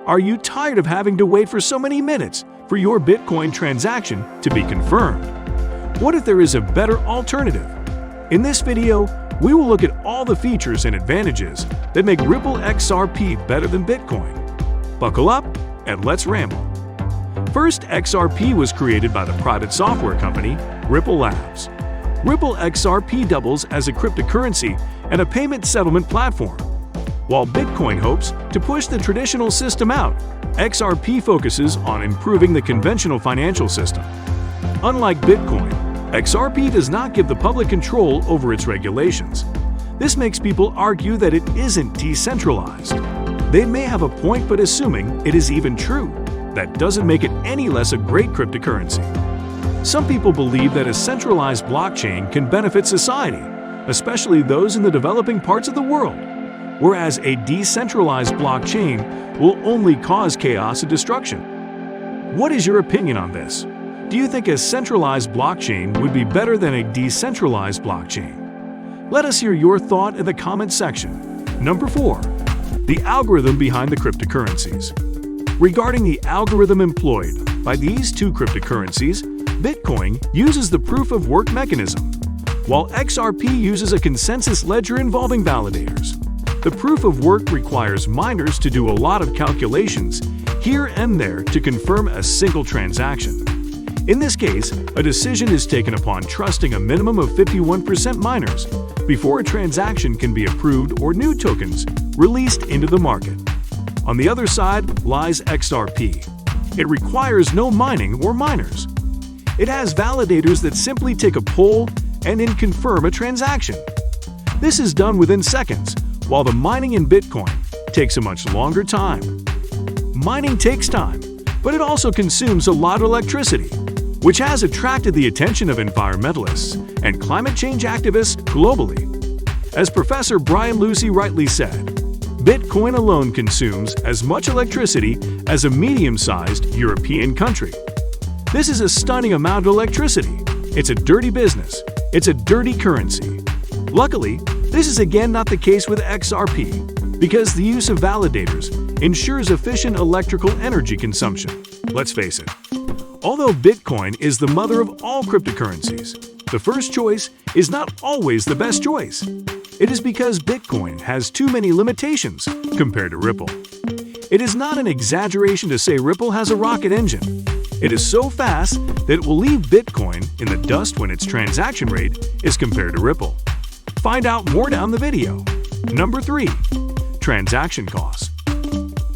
Are you tired of having to wait for so many minutes for your Bitcoin transaction to be confirmed? What if there is a better alternative? In this video, we will look at all the features and advantages that make Ripple XRP better than Bitcoin. Buckle up and let's ramble. First, XRP was created by the private software company Ripple Labs. Ripple XRP doubles as a cryptocurrency and a payment settlement platform. While Bitcoin hopes to push the traditional system out, XRP focuses on improving the conventional financial system. Unlike Bitcoin, XRP does not give the public control over its regulations. This makes people argue that it isn't decentralized. They may have a point, but assuming it is even true, that doesn't make it any less a great cryptocurrency. Some people believe that a centralized blockchain can benefit society, especially those in the developing parts of the world, whereas a decentralized blockchain will only cause chaos and destruction. What is your opinion on this? Do you think a centralized blockchain would be better than a decentralized blockchain? Let us hear your thought in the comment section. Number 4. The algorithm behind the cryptocurrencies. Regarding the algorithm employed by these two cryptocurrencies, Bitcoin uses the proof-of-work mechanism, while XRP uses a consensus ledger involving validators. The proof-of-work requires miners to do a lot of calculations here and there to confirm a single transaction. In this case, a decision is taken upon trusting a minimum of 51% miners before a transaction can be approved or new tokens released into the market. On the other side lies XRP. It requires no mining or miners. It has validators that simply take a poll and then confirm a transaction. This is done within seconds, while the mining in Bitcoin takes a much longer time. Mining takes time, but it also consumes a lot of electricity, which has attracted the attention of environmentalists and climate change activists globally. As Professor Brian Lucey rightly said, Bitcoin alone consumes as much electricity as a medium-sized European country. This is a stunning amount of electricity. It's a dirty business. It's a dirty currency. Luckily, this is again not the case with XRP, because the use of validators ensures efficient electrical energy consumption. Let's face it. Although Bitcoin is the mother of all cryptocurrencies, the first choice is not always the best choice. It is because Bitcoin has too many limitations compared to Ripple. It is not an exaggeration to say Ripple has a rocket engine. It is so fast that it will leave Bitcoin in the dust when its transaction rate is compared to Ripple. Find out more down the video. Number 3. Transaction costs.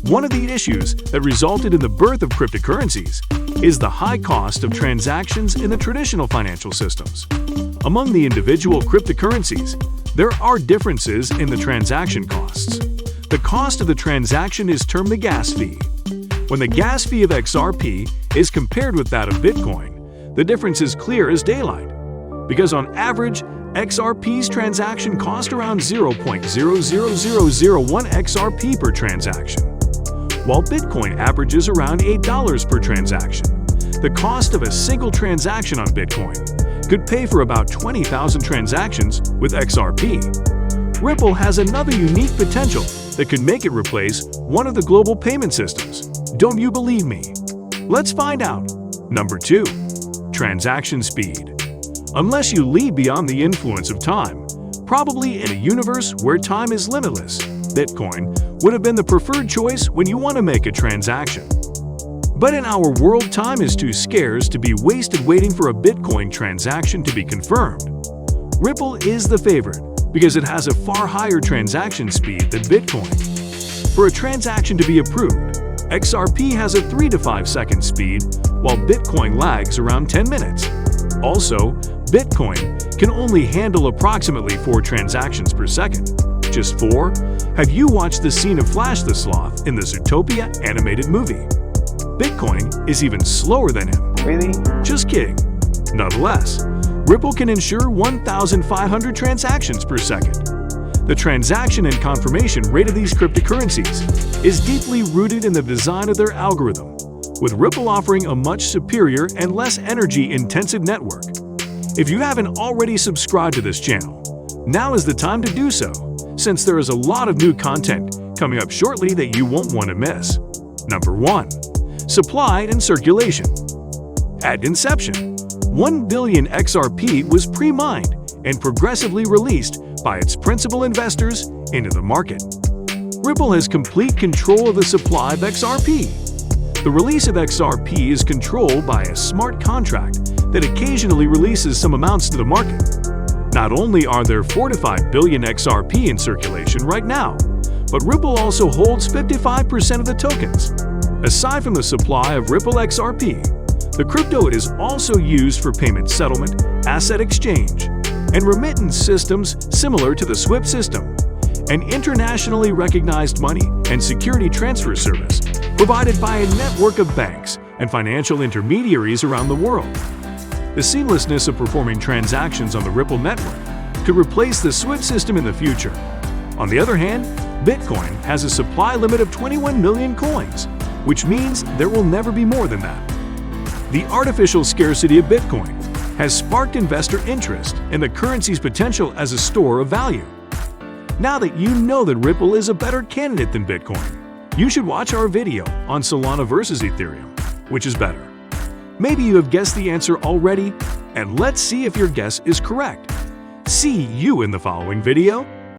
One of the issues that resulted in the birth of cryptocurrencies is the high cost of transactions in the traditional financial systems. Among the individual cryptocurrencies, there are differences in the transaction costs. The cost of the transaction is termed the gas fee. When the gas fee of XRP is compared with that of Bitcoin, the difference is clear as daylight, because on average, XRP's transaction cost around 0.00001 XRP per transaction, while Bitcoin averages around $8 per transaction. The cost of a single transaction on Bitcoin could pay for about 20,000 transactions with XRP. Ripple has another unique potential that could make it replace one of the global payment systems. Don't you believe me? Let's find out. Number 2. Transaction speed. Unless you leave beyond the influence of time, probably in a universe where time is limitless, Bitcoin would have been the preferred choice when you want to make a transaction. But in our world, time is too scarce to be wasted waiting for a Bitcoin transaction to be confirmed. Ripple is the favorite because it has a far higher transaction speed than Bitcoin. For a transaction to be approved, XRP has a 3 to 5 second speed, while Bitcoin lags around 10 minutes. Also, Bitcoin can only handle approximately 4 transactions per second. Just 4? Have you watched the scene of Flash the Sloth in the Zootopia animated movie? Bitcoin is even slower than him. Really? Just kidding. Nonetheless, Ripple can ensure 1,500 transactions per second. The transaction and confirmation rate of these cryptocurrencies is deeply rooted in the design of their algorithm, with Ripple offering a much superior and less energy-intensive network. If you haven't already subscribed to this channel, now is the time to do so, since there is a lot of new content coming up shortly that you won't want to miss. Number 1. Supply and circulation. At inception, 1 billion XRP was pre-mined and progressively released by its principal investors into the market. Ripple has complete control of the supply of XRP. The release of XRP is controlled by a smart contract that occasionally releases some amounts to the market. Not only are there 4 to 5 billion XRP in circulation right now, but Ripple also holds 55% of the tokens. Aside from the supply of Ripple XRP, the crypto is also used for payment settlement, asset exchange, and remittance systems similar to the SWIFT system, an internationally recognized money and security transfer service provided by a network of banks and financial intermediaries around the world. The seamlessness of performing transactions on the Ripple network could replace the SWIFT system in the future. On the other hand, Bitcoin has a supply limit of 21 million coins, which means there will never be more than that. The artificial scarcity of Bitcoin has sparked investor interest in the currency's potential as a store of value. Now that you know that Ripple is a better candidate than Bitcoin, you should watch our video on Solana versus Ethereum, which is better. Maybe you have guessed the answer already, and let's see if your guess is correct. See you in the following video.